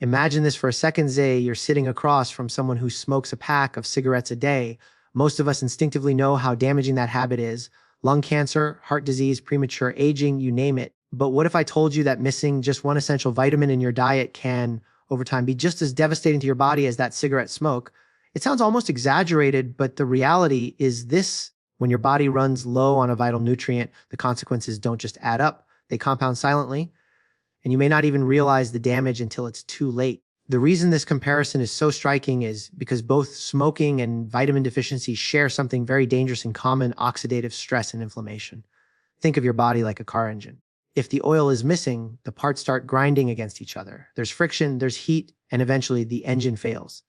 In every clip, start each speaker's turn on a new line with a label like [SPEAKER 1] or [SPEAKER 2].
[SPEAKER 1] Imagine this for a second, Zay. You're sitting across from someone who smokes a pack of cigarettes a day. Most of us instinctively know how damaging that habit is. Lung cancer, heart disease, premature aging, you name it. But what if I told you that missing just one essential vitamin in your diet can, over time, be just as devastating to your body as that cigarette smoke? It sounds almost exaggerated, but the reality is this: when your body runs low on a vital nutrient, the consequences don't just add up, they compound silently, and you may not even realize the damage until it's too late. The reason this comparison is so striking is because both smoking and vitamin deficiency share something very dangerous in common: oxidative stress and inflammation. Think of your body like a car engine. If the oil is missing, the parts start grinding against each other. There's friction, there's heat, and eventually the engine fails.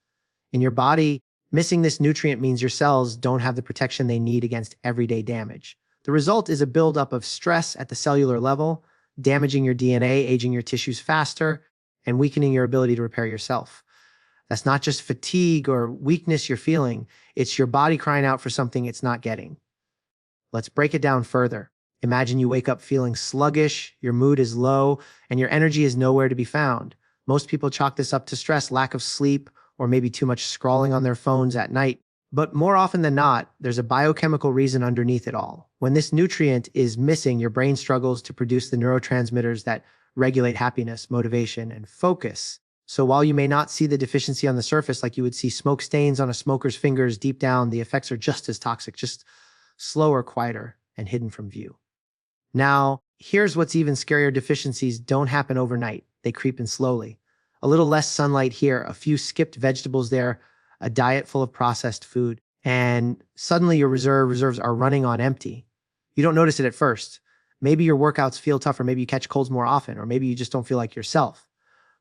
[SPEAKER 1] In your body, missing this nutrient means your cells don't have the protection they need against everyday damage. The result is a buildup of stress at the cellular level, damaging your DNA, aging your tissues faster, and weakening your ability to repair yourself. That's not just fatigue or weakness you're feeling, it's your body crying out for something it's not getting. Let's break it down further. Imagine you wake up feeling sluggish, your mood is low, and your energy is nowhere to be found. Most people chalk this up to stress, lack of sleep, or maybe too much scrolling on their phones at night. But more often than not, there's a biochemical reason underneath it all. When this nutrient is missing, your brain struggles to produce the neurotransmitters that regulate happiness, motivation, and focus. So while you may not see the deficiency on the surface like you would see smoke stains on a smoker's fingers, deep down, the effects are just as toxic, just slower, quieter, and hidden from view. Now, here's what's even scarier: deficiencies don't happen overnight. They creep in slowly. A little less sunlight here, a few skipped vegetables there, a diet full of processed food, and suddenly your reserves are running on empty. You don't notice it at first. Maybe your workouts feel tougher, maybe you catch colds more often, or maybe you just don't feel like yourself.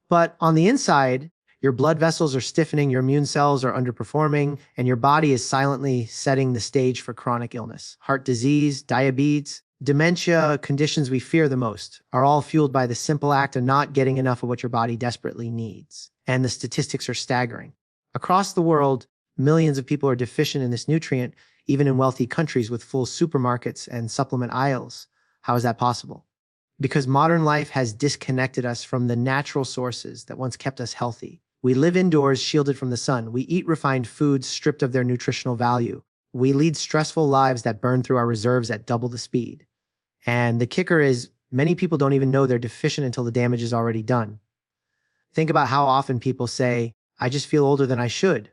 [SPEAKER 1] But on the inside, your blood vessels are stiffening, your immune cells are underperforming, and your body is silently setting the stage for chronic illness. Heart disease, diabetes, dementia, conditions we fear the most, are all fueled by the simple act of not getting enough of what your body desperately needs. And the statistics are staggering. Across the world, millions of people are deficient in this nutrient, even in wealthy countries with full supermarkets and supplement aisles. How is that possible? Because modern life has disconnected us from the natural sources that once kept us healthy. We live indoors, shielded from the sun. We eat refined foods stripped of their nutritional value. We lead stressful lives that burn through our reserves at double the speed. And the kicker is, many people don't even know they're deficient until the damage is already done. Think about how often people say, "I just feel older than I should,"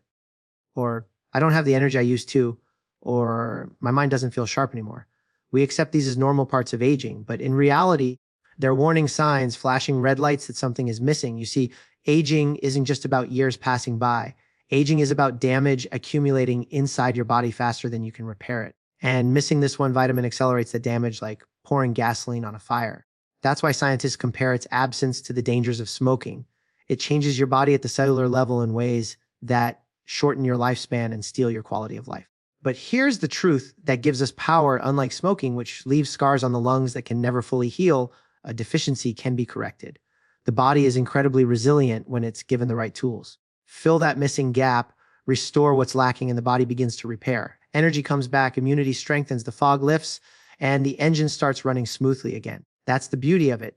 [SPEAKER 1] or "I don't have the energy I used to," or "My mind doesn't feel sharp anymore." We accept these as normal parts of aging, but in reality, they're warning signs, flashing red lights that something is missing. You see, aging isn't just about years passing by. Aging is about damage accumulating inside your body faster than you can repair it. And missing this one vitamin accelerates the damage like pouring gasoline on a fire. That's why scientists compare its absence to the dangers of smoking. It changes your body at the cellular level in ways that shorten your lifespan and steal your quality of life. But here's the truth that gives us power. Unlike smoking, which leaves scars on the lungs that can never fully heal, a deficiency can be corrected. The body is incredibly resilient when it's given the right tools. Fill that missing gap, restore what's lacking, and the body begins to repair. Energy comes back, immunity strengthens, the fog lifts, and the engine starts running smoothly again. That's the beauty of it.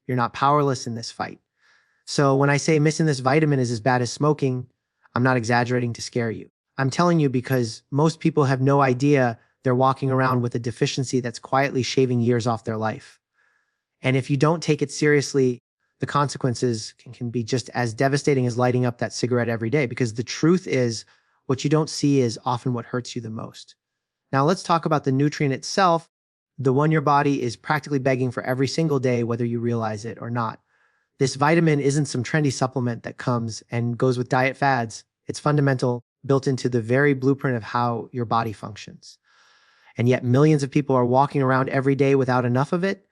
[SPEAKER 1] You're not powerless in this fight. So when I say missing this vitamin is as bad as smoking, I'm not exaggerating to scare you. I'm telling you because most people have no idea they're walking around with a deficiency that's quietly shaving years off their life. And if you don't take it seriously, the consequences can be just as devastating as lighting up that cigarette every day, because the truth is, what you don't see is often what hurts you the most. Now let's talk about the nutrient itself, the one your body is practically begging for every single day, whether you realize it or not. This vitamin isn't some trendy supplement that comes and goes with diet fads. It's fundamental, built into the very blueprint of how your body functions. And yet millions of people are walking around every day without enough of it,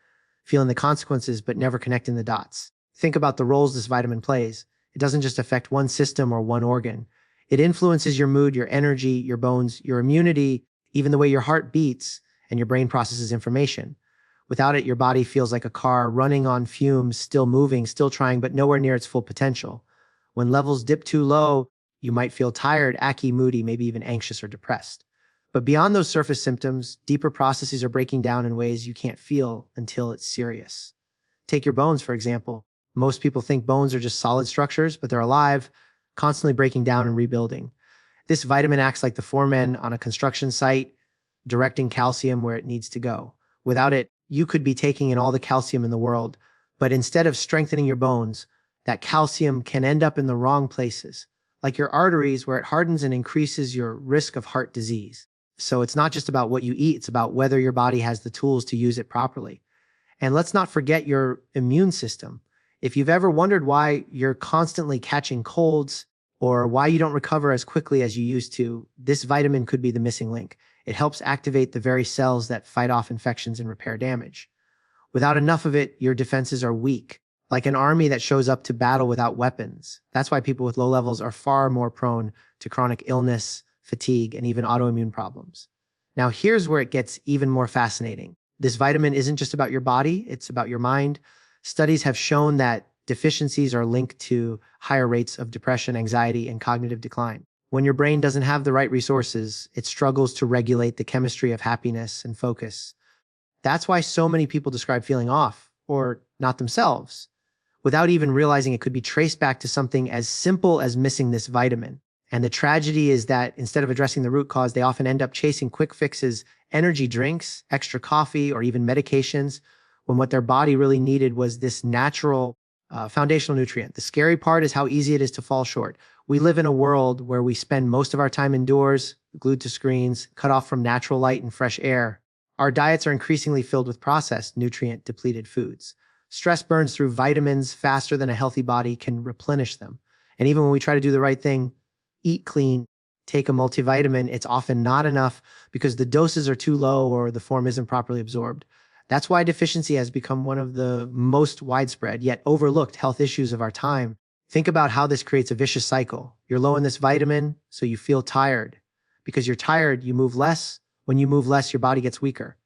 [SPEAKER 1] feeling the consequences but never connecting the dots. Think about the roles this vitamin plays. It doesn't just affect one system or one organ. It influences your mood, your energy, your bones, your immunity, even the way your heart beats and your brain processes information. Without it, your body feels like a car running on fumes, still moving, still trying, but nowhere near its full potential. When levels dip too low, you might feel tired, achy, moody, maybe even anxious or depressed. But beyond those surface symptoms, deeper processes are breaking down in ways you can't feel until it's serious. Take your bones, for example. Most people think bones are just solid structures, but they're alive, constantly breaking down and rebuilding. This vitamin acts like the foreman on a construction site, directing calcium where it needs to go. Without it, you could be taking in all the calcium in the world, but instead of strengthening your bones, that calcium can end up in the wrong places, like your arteries, where it hardens and increases your risk of heart disease. So it's not just about what you eat, it's about whether your body has the tools to use it properly. And let's not forget your immune system. If you've ever wondered why you're constantly catching colds or why you don't recover as quickly as you used to, this vitamin could be the missing link. It helps activate the very cells that fight off infections and repair damage. Without enough of it, your defenses are weak, like an army that shows up to battle without weapons. That's why people with low levels are far more prone to chronic illness, fatigue, and even autoimmune problems. Now, here's where it gets even more fascinating. This vitamin isn't just about your body, it's about your mind. Studies have shown that deficiencies are linked to higher rates of depression, anxiety, and cognitive decline. When your brain doesn't have the right resources, it struggles to regulate the chemistry of happiness and focus. That's why so many people describe feeling off, or not themselves, without even realizing it could be traced back to something as simple as missing this vitamin. And the tragedy is that instead of addressing the root cause, they often end up chasing quick fixes, energy drinks, extra coffee, or even medications, when what their body really needed was this natural foundational nutrient. The scary part is how easy it is to fall short. We live in a world where we spend most of our time indoors, glued to screens, cut off from natural light and fresh air. Our diets are increasingly filled with processed, nutrient-depleted foods. Stress burns through vitamins faster than a healthy body can replenish them. And even when we try to do the right thing, eat clean, take a multivitamin, it's often not enough because the doses are too low or the form isn't properly absorbed. That's why deficiency has become one of the most widespread yet overlooked health issues of our time. Think about how this creates a vicious cycle. You're low in this vitamin, so you feel tired. Because you're tired, you move less. When you move less, your body gets weaker.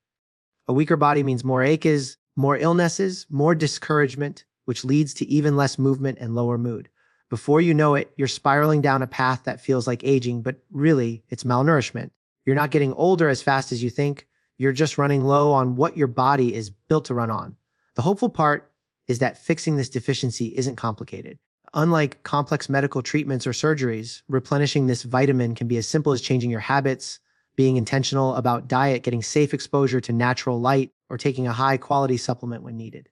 [SPEAKER 1] A weaker body means more aches, more illnesses, more discouragement, which leads to even less movement and lower mood. Before you know it, you're spiraling down a path that feels like aging, but really, it's malnourishment. You're not getting older as fast as you think. You're just running low on what your body is built to run on. The hopeful part is that fixing this deficiency isn't complicated. Unlike complex medical treatments or surgeries, replenishing this vitamin can be as simple as changing your habits, being intentional about diet, getting safe exposure to natural light, or taking a high-quality supplement when needed.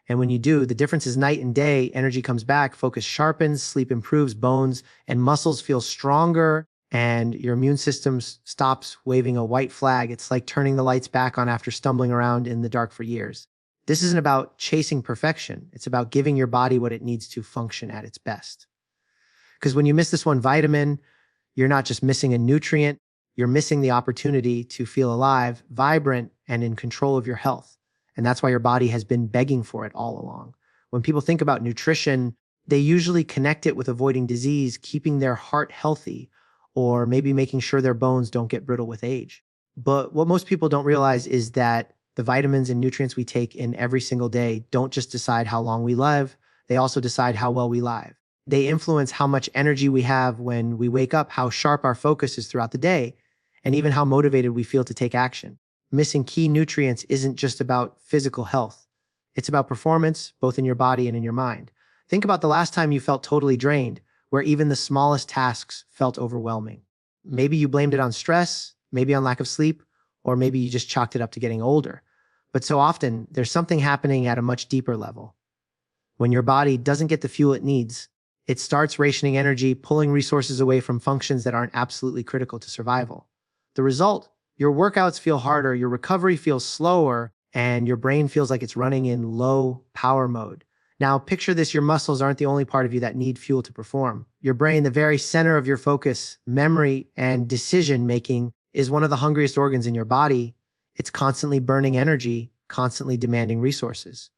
[SPEAKER 1] And when you do, the difference is night and day. Energy comes back, focus sharpens, sleep improves, bones and muscles feel stronger, and your immune system stops waving a white flag. It's like turning the lights back on after stumbling around in the dark for years. This isn't about chasing perfection. It's about giving your body what it needs to function at its best. Because when you miss this one vitamin, you're not just missing a nutrient, you're missing the opportunity to feel alive, vibrant, and in control of your health. And that's why your body has been begging for it all along. When people think about nutrition, they usually connect it with avoiding disease, keeping their heart healthy, or maybe making sure their bones don't get brittle with age. But what most people don't realize is that the vitamins and nutrients we take in every single day don't just decide how long we live, they also decide how well we live. They influence how much energy we have when we wake up, how sharp our focus is throughout the day, and even how motivated we feel to take action. Missing key nutrients isn't just about physical health. It's about performance, both in your body and in your mind. Think about the last time you felt totally drained, where even the smallest tasks felt overwhelming. Maybe you blamed it on stress, maybe on lack of sleep, or maybe you just chalked it up to getting older. But so often, there's something happening at a much deeper level. When your body doesn't get the fuel it needs, it starts rationing energy, pulling resources away from functions that aren't absolutely critical to survival. The result, your workouts feel harder, your recovery feels slower, and your brain feels like it's running in low power mode. Now, picture this, your muscles aren't the only part of you that need fuel to perform. Your brain, the very center of your focus, memory, and decision-making, is one of the hungriest organs in your body. It's constantly burning energy, constantly demanding resources.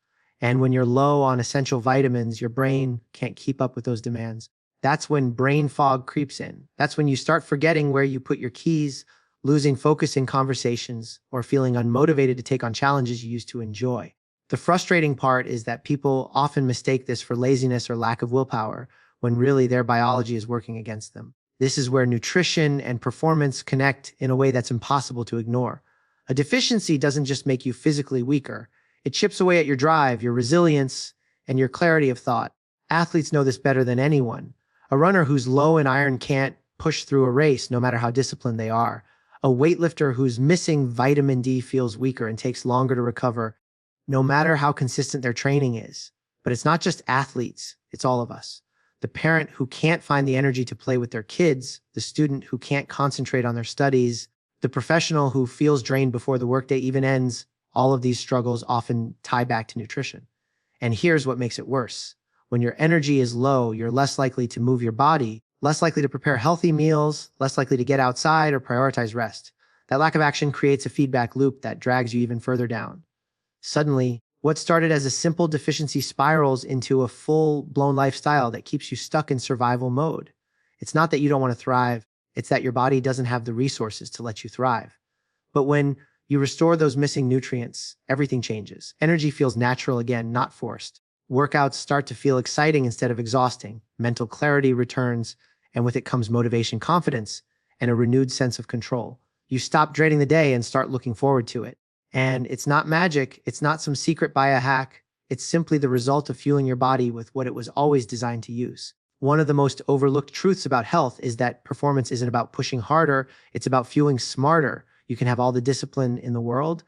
[SPEAKER 1] And when you're low on essential vitamins, your brain can't keep up with those demands. That's when brain fog creeps in. That's when you start forgetting where you put your keys, losing focus in conversations, or feeling unmotivated to take on challenges you used to enjoy. The frustrating part is that people often mistake this for laziness or lack of willpower, when really their biology is working against them. This is where nutrition and performance connect in a way that's impossible to ignore. A deficiency doesn't just make you physically weaker. It chips away at your drive, your resilience, and your clarity of thought. Athletes know this better than anyone. A runner who's low in iron can't push through a race no matter how disciplined they are. A weightlifter who's missing vitamin D feels weaker and takes longer to recover, no matter how consistent their training is. But it's not just athletes, it's all of us. The parent who can't find the energy to play with their kids, the student who can't concentrate on their studies, the professional who feels drained before the workday even ends, all of these struggles often tie back to nutrition. And here's what makes it worse. When your energy is low, you're less likely to move your body, less likely to prepare healthy meals, less likely to get outside or prioritize rest. That lack of action creates a feedback loop that drags you even further down. Suddenly, what started as a simple deficiency spirals into a full-blown lifestyle that keeps you stuck in survival mode. It's not that you don't want to thrive, it's that your body doesn't have the resources to let you thrive. But when you restore those missing nutrients, everything changes. Energy feels natural again, not forced. Workouts start to feel exciting instead of exhausting. Mental clarity returns, and with it comes motivation, confidence, and a renewed sense of control. You stop dreading the day and start looking forward to it. And it's not magic, it's not some secret biohack, it's simply the result of fueling your body with what it was always designed to use. One of the most overlooked truths about health is that performance isn't about pushing harder, it's about fueling smarter. You can have all the discipline in the world,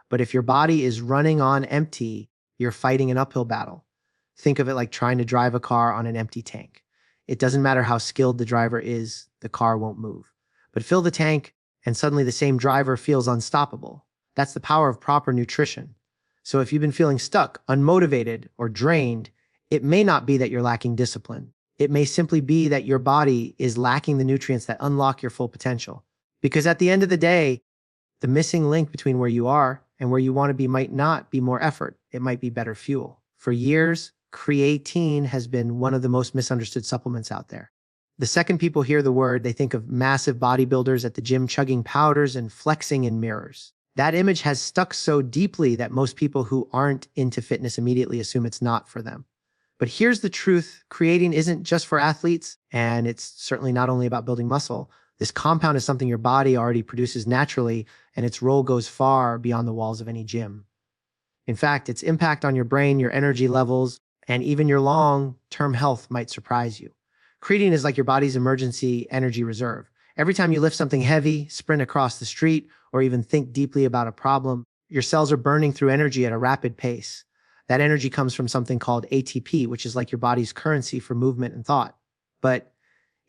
[SPEAKER 1] but if your body is running on empty, you're fighting an uphill battle. Think of it like trying to drive a car on an empty tank. It doesn't matter how skilled the driver is, the car won't move. But fill the tank, and suddenly the same driver feels unstoppable. That's the power of proper nutrition. So if you've been feeling stuck, unmotivated, or drained, it may not be that you're lacking discipline. It may simply be that your body is lacking the nutrients that unlock your full potential. Because at the end of the day, the missing link between where you are and where you want to be might not be more effort. It might be better fuel. For years, creatine has been one of the most misunderstood supplements out there. The second people hear the word, they think of massive bodybuilders at the gym chugging powders and flexing in mirrors. That image has stuck so deeply that most people who aren't into fitness immediately assume it's not for them. But here's the truth, creatine isn't just for athletes, and it's certainly not only about building muscle. This compound is something your body already produces naturally, and its role goes far beyond the walls of any gym. In fact, its impact on your brain, your energy levels, and even your long-term health might surprise you. Creatine is like your body's emergency energy reserve. Every time you lift something heavy, sprint across the street, or even think deeply about a problem, your cells are burning through energy at a rapid pace. That energy comes from something called ATP, which is like your body's currency for movement and thought. But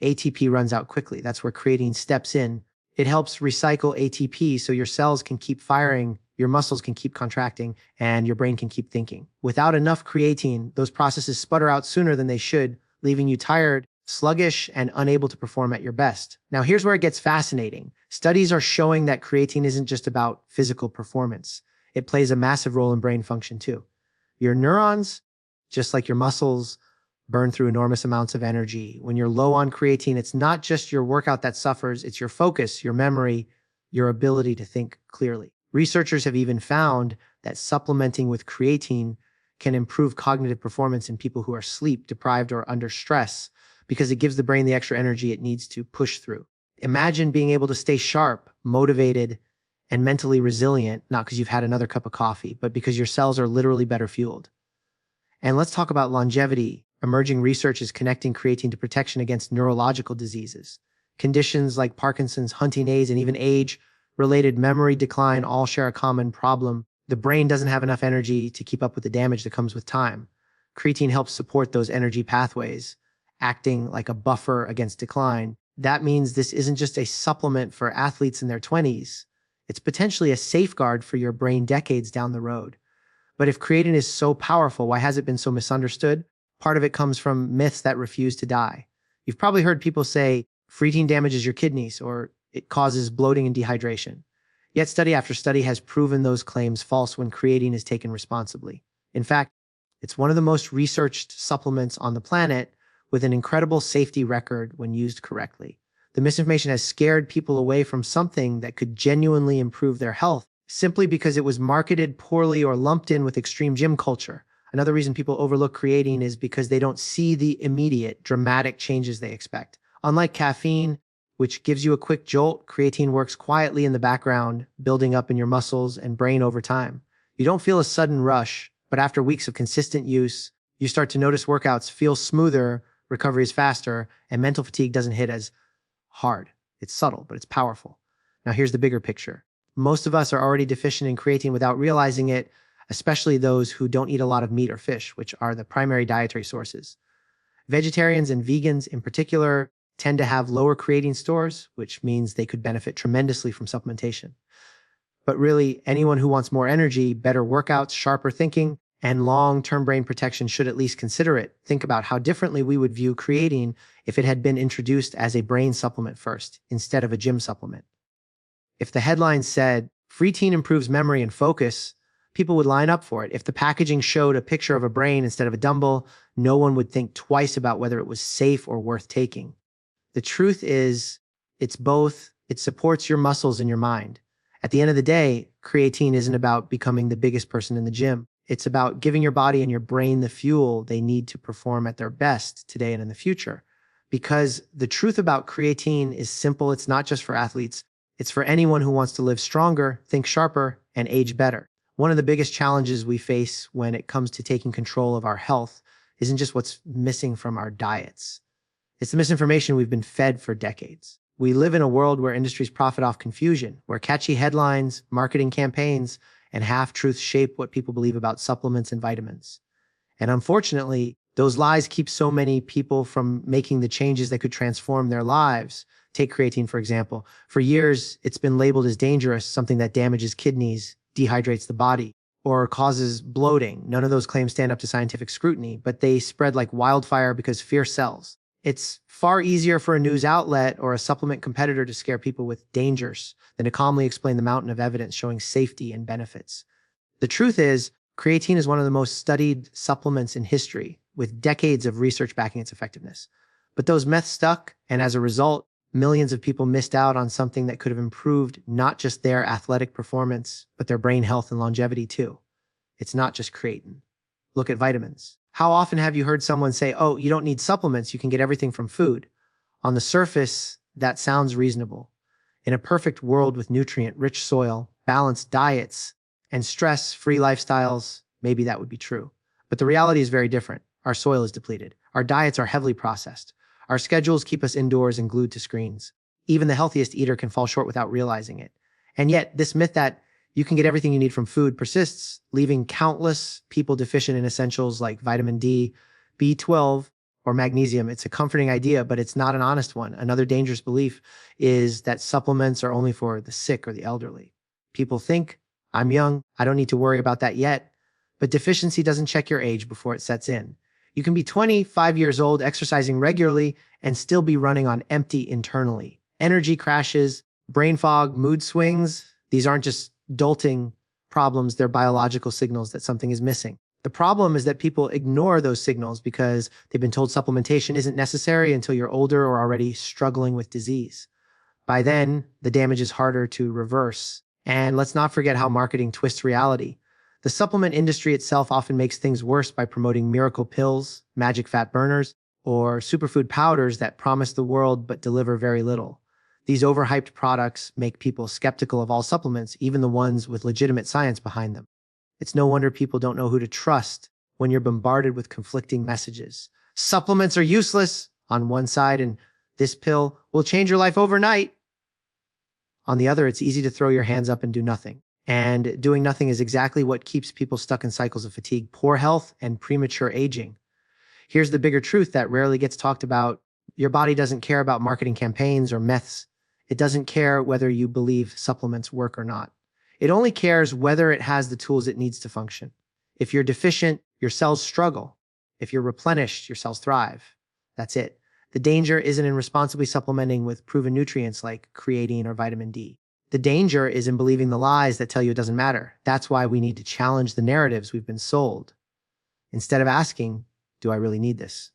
[SPEAKER 1] ATP runs out quickly. That's where creatine steps in. It helps recycle ATP so your cells can keep firing, your muscles can keep contracting, and your brain can keep thinking. Without enough creatine, those processes sputter out sooner than they should, leaving you tired, sluggish, and unable to perform at your best. Now, here's where it gets fascinating. Studies are showing that creatine isn't just about physical performance. It plays a massive role in brain function too. Your neurons, just like your muscles, burn through enormous amounts of energy. When you're low on creatine, it's not just your workout that suffers, it's your focus, your memory, your ability to think clearly. Researchers have even found that supplementing with creatine can improve cognitive performance in people who are sleep deprived or under stress, because it gives the brain the extra energy it needs to push through. Imagine being able to stay sharp, motivated, and mentally resilient, not because you've had another cup of coffee, but because your cells are literally better fueled. And let's talk about longevity. Emerging research is connecting creatine to protection against neurological diseases. Conditions like Parkinson's, Huntington's, and even age-related memory decline all share a common problem. The brain doesn't have enough energy to keep up with the damage that comes with time. Creatine helps support those energy pathways, acting like a buffer against decline. That means this isn't just a supplement for athletes in their 20s. It's potentially a safeguard for your brain decades down the road. But if creatine is so powerful, why has it been so misunderstood? Part of it comes from myths that refuse to die. You've probably heard people say creatine damages your kidneys or it causes bloating and dehydration. Yet study after study has proven those claims false when creatine is taken responsibly. In fact, it's one of the most researched supplements on the planet with an incredible safety record when used correctly. The misinformation has scared people away from something that could genuinely improve their health simply because it was marketed poorly or lumped in with extreme gym culture. Another reason people overlook creatine is because they don't see the immediate, dramatic changes they expect. Unlike caffeine, which gives you a quick jolt, creatine works quietly in the background, building up in your muscles and brain over time. You don't feel a sudden rush, but after weeks of consistent use, You start to notice workouts feel smoother, recovery is faster, and mental fatigue doesn't hit as hard. It's subtle, but it's powerful. Now, here's the bigger picture. Most of us are already deficient in creatine without realizing it, especially those who don't eat a lot of meat or fish, which are the primary dietary sources. Vegetarians and vegans in particular tend to have lower creatine stores, which means they could benefit tremendously from supplementation. But really, anyone who wants more energy, better workouts, sharper thinking, and long-term brain protection should at least consider it. Think about how differently we would view creatine if it had been introduced as a brain supplement first, instead of a gym supplement. If the headline said, "Creatine improves memory and focus," people would line up for it. If the packaging showed a picture of a brain instead of a dumbbell, no one would think twice about whether it was safe or worth taking. The truth is, it's both. It supports your muscles and your mind. At the end of the day, creatine isn't about becoming the biggest person in the gym. It's about giving your body and your brain the fuel they need to perform at their best today and in the future. Because the truth about creatine is simple. It's not just for athletes. It's for anyone who wants to live stronger, think sharper, and age better. One of the biggest challenges we face when it comes to taking control of our health isn't just what's missing from our diets. It's the misinformation we've been fed for decades. We live in a world where industries profit off confusion, where catchy headlines, marketing campaigns, and half-truths shape what people believe about supplements and vitamins. And unfortunately, those lies keep so many people from making the changes that could transform their lives. Take creatine, for example. For years, it's been labeled as dangerous, something that damages kidneys, dehydrates the body, or causes bloating. None of those claims stand up to scientific scrutiny, but they spread like wildfire because fear sells. It's far easier for a news outlet or a supplement competitor to scare people with dangers than to calmly explain the mountain of evidence showing safety and benefits. The truth is, creatine is one of the most studied supplements in history, with decades of research backing its effectiveness. But those myths stuck, and as a result, millions of people missed out on something that could have improved not just their athletic performance, but their brain health and longevity too. It's not just creatine. Look at vitamins. How often have you heard someone say, "Oh, you don't need supplements, you can get everything from food"? On the surface, that sounds reasonable. In a perfect world with nutrient-rich soil, balanced diets, and stress-free lifestyles, maybe that would be true. But the reality is very different. Our soil is depleted. Our diets are heavily processed. Our schedules keep us indoors and glued to screens. Even the healthiest eater can fall short without realizing it. And yet, this myth that you can get everything you need from food persists, leaving countless people deficient in essentials like vitamin D, B12, or magnesium. It's a comforting idea, but it's not an honest one. Another dangerous belief is that supplements are only for the sick or the elderly. People think, "I'm young, I don't need to worry about that yet." But deficiency doesn't check your age before it sets in. You can be 25 years old, exercising regularly, and still be running on empty internally. Energy crashes, brain fog, mood swings, these aren't just dolting problems, they're biological signals that something is missing. The problem is that people ignore those signals because they've been told supplementation isn't necessary until you're older or already struggling with disease. By then, the damage is harder to reverse. And let's not forget how marketing twists reality. The supplement industry itself often makes things worse by promoting miracle pills, magic fat burners, or superfood powders that promise the world but deliver very little. These overhyped products make people skeptical of all supplements, even the ones with legitimate science behind them. It's no wonder people don't know who to trust when you're bombarded with conflicting messages. Supplements are useless on one side, and this pill will change your life overnight. On the other, it's easy to throw your hands up and do nothing. And doing nothing is exactly what keeps people stuck in cycles of fatigue, poor health, and premature aging. Here's the bigger truth that rarely gets talked about. Your body doesn't care about marketing campaigns or myths. It doesn't care whether you believe supplements work or not. It only cares whether it has the tools it needs to function. If you're deficient, your cells struggle. If you're replenished, your cells thrive. That's it. The danger isn't in responsibly supplementing with proven nutrients like creatine or vitamin D. The danger is in believing the lies that tell you it doesn't matter. That's why we need to challenge the narratives we've been sold. Instead of asking, "Do I really need this?"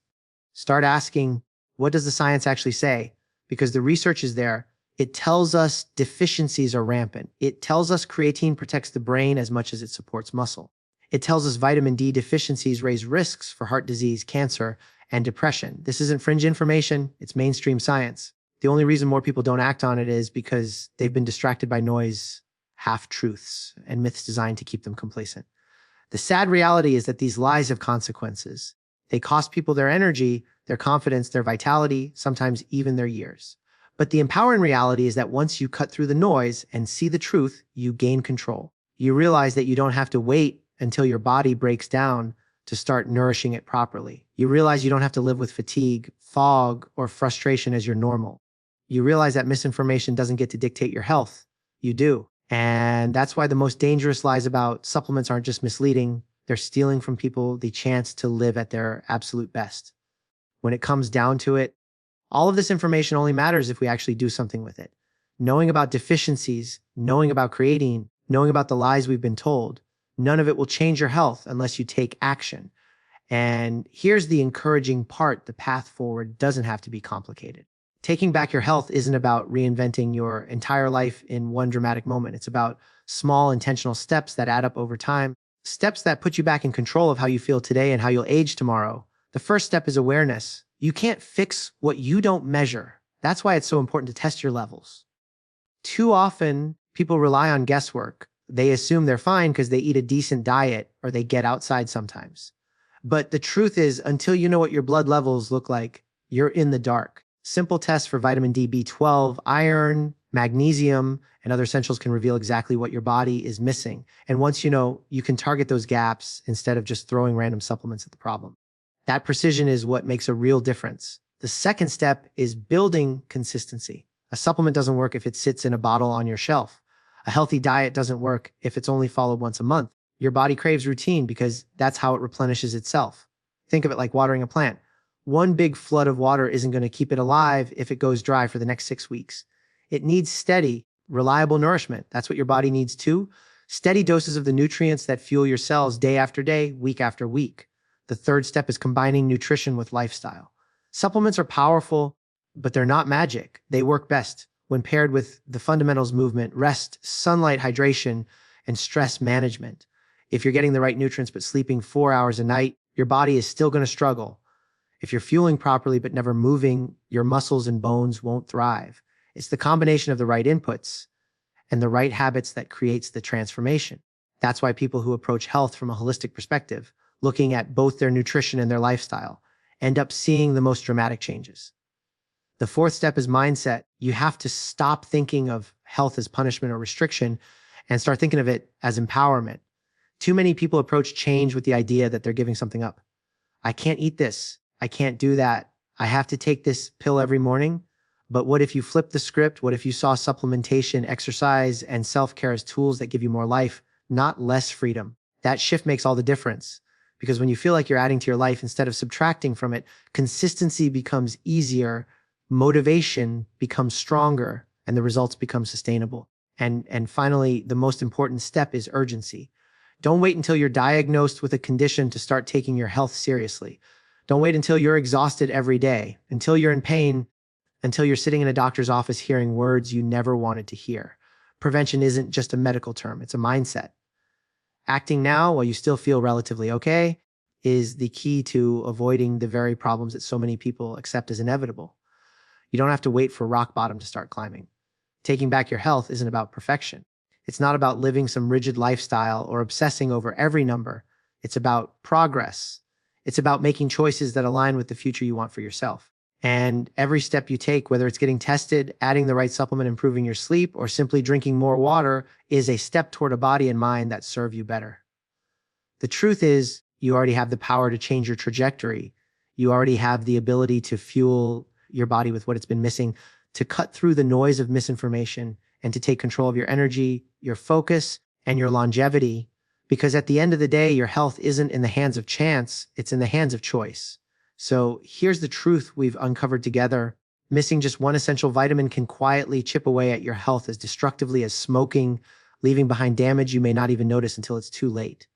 [SPEAKER 1] Start asking, "What does the science actually say?" Because the research is there. It tells us deficiencies are rampant. It tells us creatine protects the brain as much as it supports muscle. It tells us vitamin D deficiencies raise risks for heart disease, cancer, and depression. This isn't fringe information, it's mainstream science. The only reason more people don't act on it is because they've been distracted by noise, half-truths, and myths designed to keep them complacent. The sad reality is that these lies have consequences. They cost people their energy, their confidence, their vitality, sometimes even their years. But the empowering reality is that once you cut through the noise and see the truth, you gain control. You realize that you don't have to wait until your body breaks down to start nourishing it properly. You realize you don't have to live with fatigue, fog, or frustration as your normal. You realize that misinformation doesn't get to dictate your health. You do. And that's why the most dangerous lies about supplements aren't just misleading, they're stealing from people the chance to live at their absolute best. When it comes down to it, all of this information only matters if we actually do something with it. Knowing about deficiencies, knowing about creatine, knowing about the lies we've been told, none of it will change your health unless you take action. And here's the encouraging part: the path forward doesn't have to be complicated. Taking back your health isn't about reinventing your entire life in one dramatic moment. It's about small intentional steps that add up over time, steps that put you back in control of how you feel today and how you'll age tomorrow. The first step is awareness. You can't fix what you don't measure. That's why it's so important to test your levels. Too often, people rely on guesswork. They assume they're fine because they eat a decent diet or they get outside sometimes. But the truth is, until you know what your blood levels look like, you're in the dark. Simple tests for vitamin D, B12, iron, magnesium, and other essentials can reveal exactly what your body is missing. And once you know, you can target those gaps instead of just throwing random supplements at the problem. That precision is what makes a real difference. The second step is building consistency. A supplement doesn't work if it sits in a bottle on your shelf. A healthy diet doesn't work if it's only followed once a month. Your body craves routine because that's how it replenishes itself. Think of it like watering a plant. One big flood of water isn't going to keep it alive if it goes dry for the next 6 weeks. It needs steady, reliable nourishment. That's what your body needs too. Steady doses of the nutrients that fuel your cells day after day, week after week. The third step is combining nutrition with lifestyle. Supplements are powerful, but they're not magic. They work best when paired with the fundamentals: movement, rest, sunlight, hydration, and stress management. If you're getting the right nutrients but sleeping 4 hours a night, your body is still going to struggle. If you're fueling properly but never moving, your muscles and bones won't thrive. It's the combination of the right inputs and the right habits that creates the transformation. That's why people who approach health from a holistic perspective, looking at both their nutrition and their lifestyle, end up seeing the most dramatic changes. The fourth step is mindset. You have to stop thinking of health as punishment or restriction and start thinking of it as empowerment. Too many people approach change with the idea that they're giving something up. I can't eat this. I can't do that. I have to take this pill every morning. But what if you flip the script? What if you saw supplementation, exercise, and self-care as tools that give you more life, not less freedom? That shift makes all the difference. Because when you feel like you're adding to your life instead of subtracting from it, consistency becomes easier, motivation becomes stronger, and the results become sustainable. And finally, the most important step is urgency. Don't wait until you're diagnosed with a condition to start taking your health seriously. Don't wait until you're exhausted every day, until you're in pain, until you're sitting in a doctor's office hearing words you never wanted to hear. Prevention isn't just a medical term, it's a mindset. Acting now while you still feel relatively okay is the key to avoiding the very problems that so many people accept as inevitable. You don't have to wait for rock bottom to start climbing. Taking back your health isn't about perfection. It's not about living some rigid lifestyle or obsessing over every number. It's about progress. It's about making choices that align with the future you want for yourself. And every step you take, whether it's getting tested, adding the right supplement, improving your sleep, or simply drinking more water, is a step toward a body and mind that serve you better. The truth is, you already have the power to change your trajectory. You already have the ability to fuel your body with what it's been missing, to cut through the noise of misinformation, and to take control of your energy, your focus, and your longevity. Because at the end of the day, your health isn't in the hands of chance, it's in the hands of choice. So here's the truth we've uncovered together. Missing just one essential vitamin can quietly chip away at your health as destructively as smoking, leaving behind damage you may not even notice until it's too late.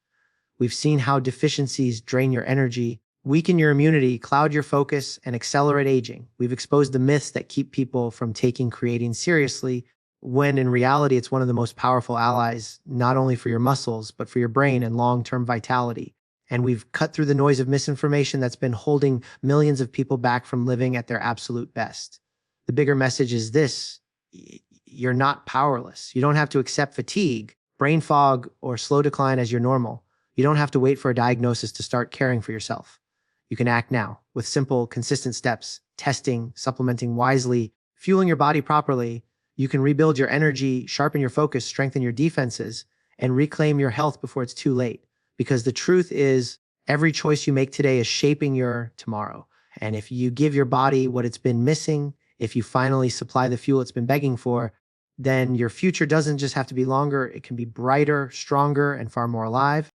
[SPEAKER 1] We've seen how deficiencies drain your energy, weaken your immunity, cloud your focus, and accelerate aging. We've exposed the myths that keep people from taking creatine seriously, when in reality it's one of the most powerful allies, not only for your muscles, but for your brain and long-term vitality. And we've cut through the noise of misinformation that's been holding millions of people back from living at their absolute best. The bigger message is this: you're not powerless. You don't have to accept fatigue, brain fog, or slow decline as your normal. You don't have to wait for a diagnosis to start caring for yourself. You can act now with simple, consistent steps, testing, supplementing wisely, fueling your body properly. You can rebuild your energy, sharpen your focus, strengthen your defenses, and reclaim your health before it's too late. Because the truth is, every choice you make today is shaping your tomorrow. And if you give your body what it's been missing, if you finally supply the fuel it's been begging for, then your future doesn't just have to be longer, it can be brighter, stronger, and far more alive.